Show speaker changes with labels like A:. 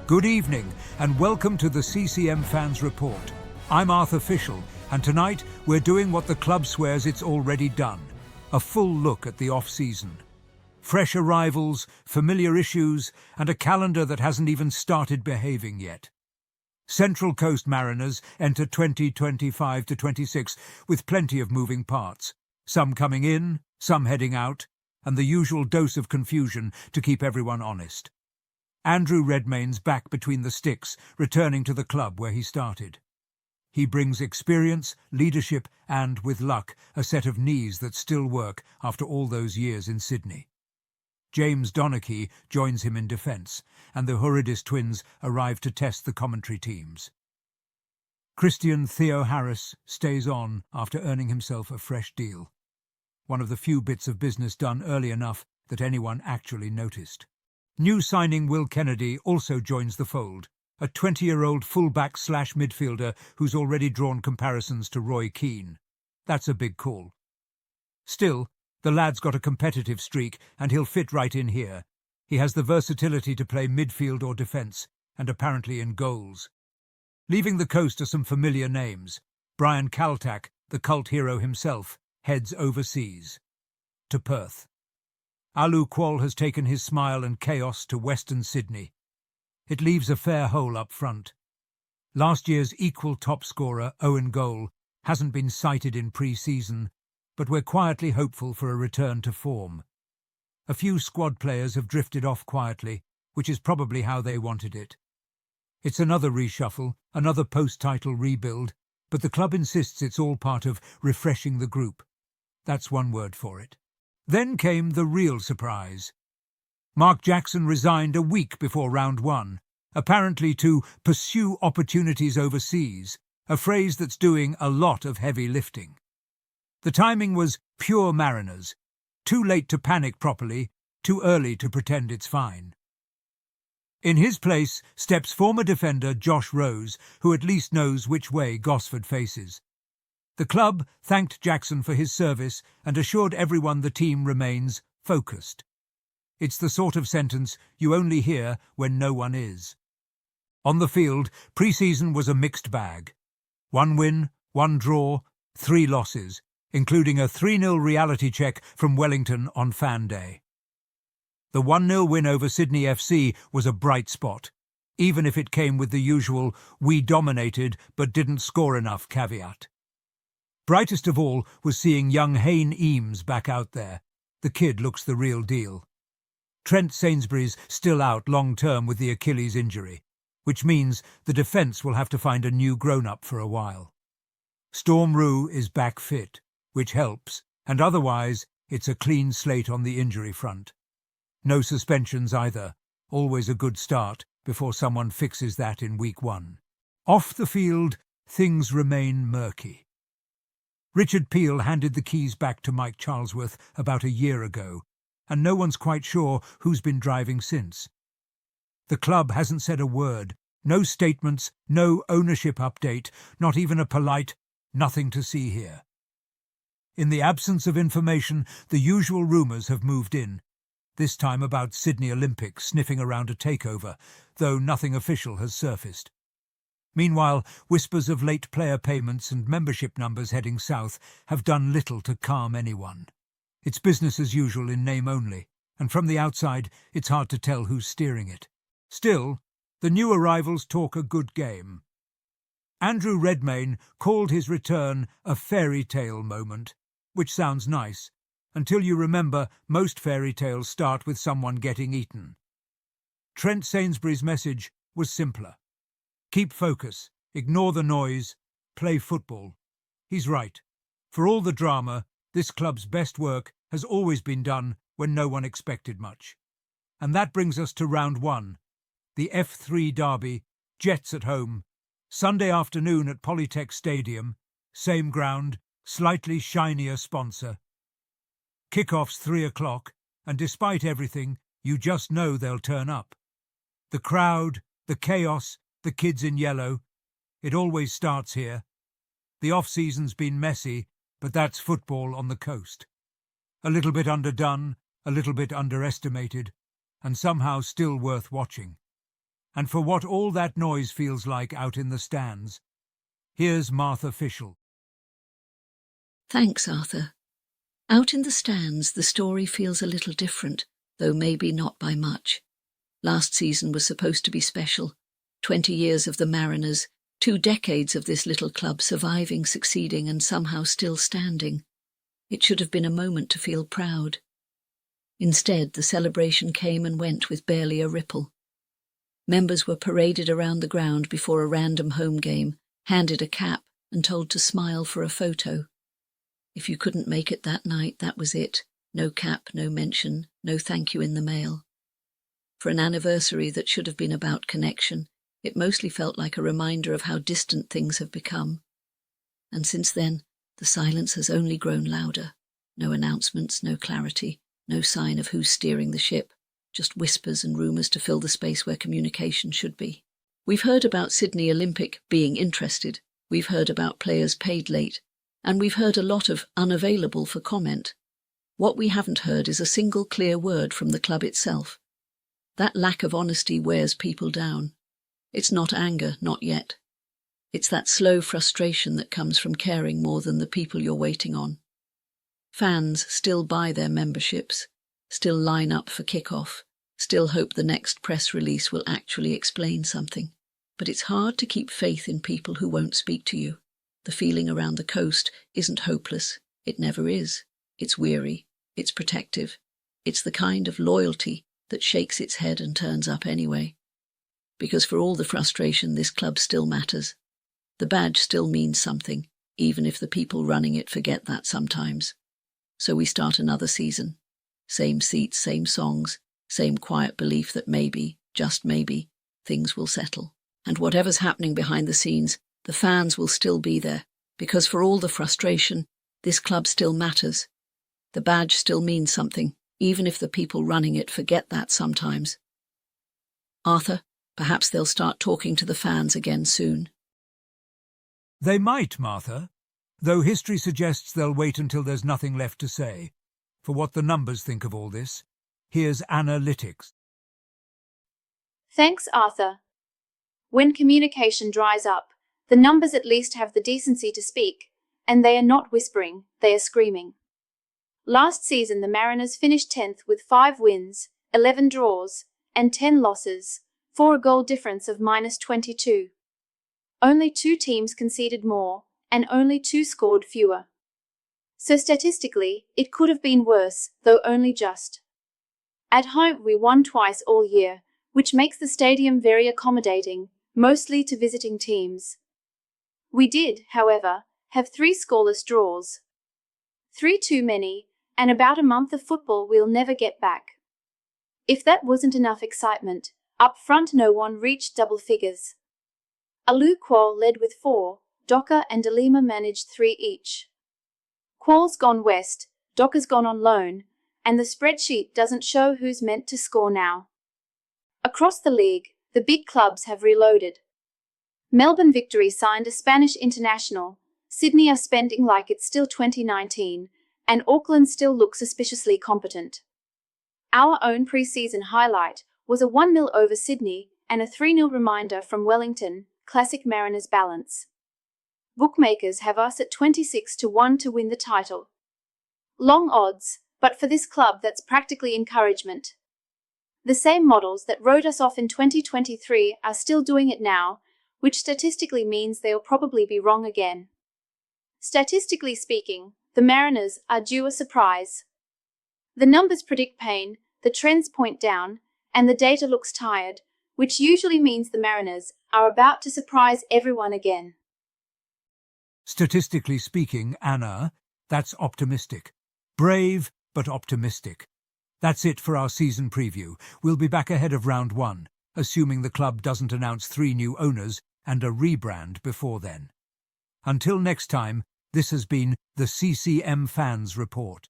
A: Good evening and welcome to the CCMFans Report. I'm Ficial, and tonight we're doing what the club swears it's already done. A full look at the off-season. Fresh arrivals, familiar issues, and a calendar that hasn't even started behaving yet. Central Coast Mariners enter 2025-26 with plenty of moving parts. Some coming in, some heading out, and the usual dose of confusion to keep everyone honest. Andrew Redmayne's back between the sticks, returning to the club where he started. He brings experience, leadership and, with luck, a set of knees that still work after all those years in Sydney. James Donachie joins him in defence, and the Horridis twins arrive to test the commentary teams. Christian Theo Harris stays on after earning himself a fresh deal. One of the few bits of business done early enough that anyone actually noticed. New signing Will Kennedy also joins the fold, a 20-year-old fullback/midfielder who's already drawn comparisons to Roy Keane. That's a big call. Still, the lad's got a competitive streak and he'll fit right in here. He has the versatility to play midfield or defence, and apparently in goals. Leaving the coast are some familiar names. Brian Kaltak, the cult hero himself, heads overseas. To Perth. Alu Qual has taken his smile and chaos to Western Sydney. It leaves a fair hole up front. Last year's equal top scorer, Owen Goal, hasn't been cited in pre-season, but we're quietly hopeful for a return to form. A few squad players have drifted off quietly, which is probably how they wanted it. It's another reshuffle, another post-title rebuild, but the club insists it's all part of refreshing the group. That's one word for it. Then came the real surprise. Mark Jackson resigned a week before round one, apparently to pursue opportunities overseas, a phrase that's doing a lot of heavy lifting. The timing was pure Mariners. Too late to panic properly, too early to pretend it's fine. In his place steps former defender Josh Rose, who at least knows which way Gosford faces. The club thanked Jackson for his service and assured everyone the team remains focused. It's the sort of sentence you only hear when no one is. On the field, pre-season was a mixed bag. 1 win, 1 draw, 3 losses, including a 3-0 reality check from Wellington on Fan Day. The 1-0 win over Sydney FC was a bright spot, even if it came with the usual "we dominated but didn't score enough" caveat. Brightest of all was seeing young Hayne Eames back out there. The kid looks the real deal. Trent Sainsbury's still out long-term with the Achilles injury, which means the defence will have to find a new grown-up for a while. Storm Roux is back fit, which helps, and otherwise it's a clean slate on the injury front. No suspensions either, always a good start before someone fixes that in week 1. Off the field, things remain murky. Richard Peel handed the keys back to Mike Charlesworth about a year ago, and no one's quite sure who's been driving since. The club hasn't said a word, no statements, no ownership update, not even a polite "nothing to see here." In the absence of information, the usual rumours have moved in, this time about Sydney Olympic sniffing around a takeover, though nothing official has surfaced. Meanwhile, whispers of late player payments and membership numbers heading south have done little to calm anyone. It's business as usual in name only, and from the outside it's hard to tell who's steering it. Still, the new arrivals talk a good game. Andrew Redmayne called his return a fairy tale moment, which sounds nice, until you remember most fairy tales start with someone getting eaten. Trent Sainsbury's message was simpler. Keep focus, ignore the noise, play football. He's right. For all the drama, this club's best work has always been done when no one expected much. And that brings us to round 1, the F3 derby, Jets at home, Sunday afternoon at Polytech Stadium, same ground, slightly shinier sponsor. Kickoff's 3 o'clock, and despite everything, you just know they'll turn up. The crowd, the chaos, the kids in yellow. It always starts here. The off-season's been messy, but that's football on the coast. A little bit underdone, a little bit underestimated, and somehow still worth watching. and for what all that noise feels like out in the stands. Here's Martha Ficial.
B: Thanks, Arthur. Out in the stands, the story feels a little different, though maybe not by much. Last season was supposed to be special. 20 years of the Mariners, 2 decades of this little club surviving, succeeding, and somehow still standing. It should have been a moment to feel proud. Instead, the celebration came and went with barely a ripple. Members were paraded around the ground before a random home game, handed a cap, and told to smile for a photo. If you couldn't make it that night, that was it. No cap, no mention, no thank you in the mail. For an anniversary that should have been about connection, it mostly felt like a reminder of how distant things have become. And since then, the silence has only grown louder. No announcements, no clarity, no sign of who's steering the ship, just whispers and rumours to fill the space where communication should be. We've heard about Sydney Olympic being interested, we've heard about players paid late, and we've heard a lot of unavailable for comment. What we haven't heard is a single clear word from the club itself. That lack of honesty wears people down. It's not anger, not yet. It's that slow frustration that comes from caring more than the people you're waiting on. Fans still buy their memberships, still line up for kickoff, still hope the next press release will actually explain something. But it's hard to keep faith in people who won't speak to you. The feeling around the coast isn't hopeless. It never is. It's weary. It's protective. It's the kind of loyalty that shakes its head and turns up anyway. Because for all the frustration, this club still matters. The badge still means something, even if the people running it forget that sometimes. So we start another season. Same seats, same songs, same quiet belief that maybe, just maybe, things will settle. And whatever's happening behind the scenes, the fans will still be there, because for all the frustration, this club still matters. The badge still means something, even if the people running it forget that sometimes. Arthur, perhaps they'll start talking to the fans again soon.
A: They might, Martha, though history suggests they'll wait until there's nothing left to say. For what the numbers think of all this, here's analytics.
C: Thanks, Arthur. When communication dries up, the numbers at least have the decency to speak, and they are not whispering, they are screaming. Last season the Mariners finished 10th with 5 wins, 11 draws, and 10 losses, for a goal difference of -22. Only 2 teams conceded more, and only 2 scored fewer. So statistically, it could have been worse, though only just. At home we won twice all year, which makes the stadium very accommodating, mostly to visiting teams. We did, however, have 3 scoreless draws. 3 too many, and about a month of football we'll never get back. If that wasn't enough excitement, up front no one reached double figures. Alu Kual led with 4, Docker and Delima managed 3 each. Kual's gone west, Docker's gone on loan, and the spreadsheet doesn't show who's meant to score now. Across the league, the big clubs have reloaded. Melbourne Victory signed a Spanish international, Sydney are spending like it's still 2019, and Auckland still looks suspiciously competent. Our own pre-season highlight was a 1-0 over Sydney and a 3-0 reminder from Wellington, classic Mariners balance. Bookmakers have us at 26-1 to win the title. Long odds, but for this club that's practically encouragement. The same models that wrote us off in 2023 are still doing it now, which statistically means they'll probably be wrong again. Statistically speaking, the Mariners are due a surprise. The numbers predict pain, the trends point down, and the data looks tired, which usually means the Mariners are about to surprise everyone again.
A: Statistically speaking, Anna, that's optimistic. Brave, but optimistic. That's it for our season preview. We'll be back ahead of round 1, assuming the club doesn't announce 3 new owners and a rebrand before then. Until next time, this has been the CCMFans Report.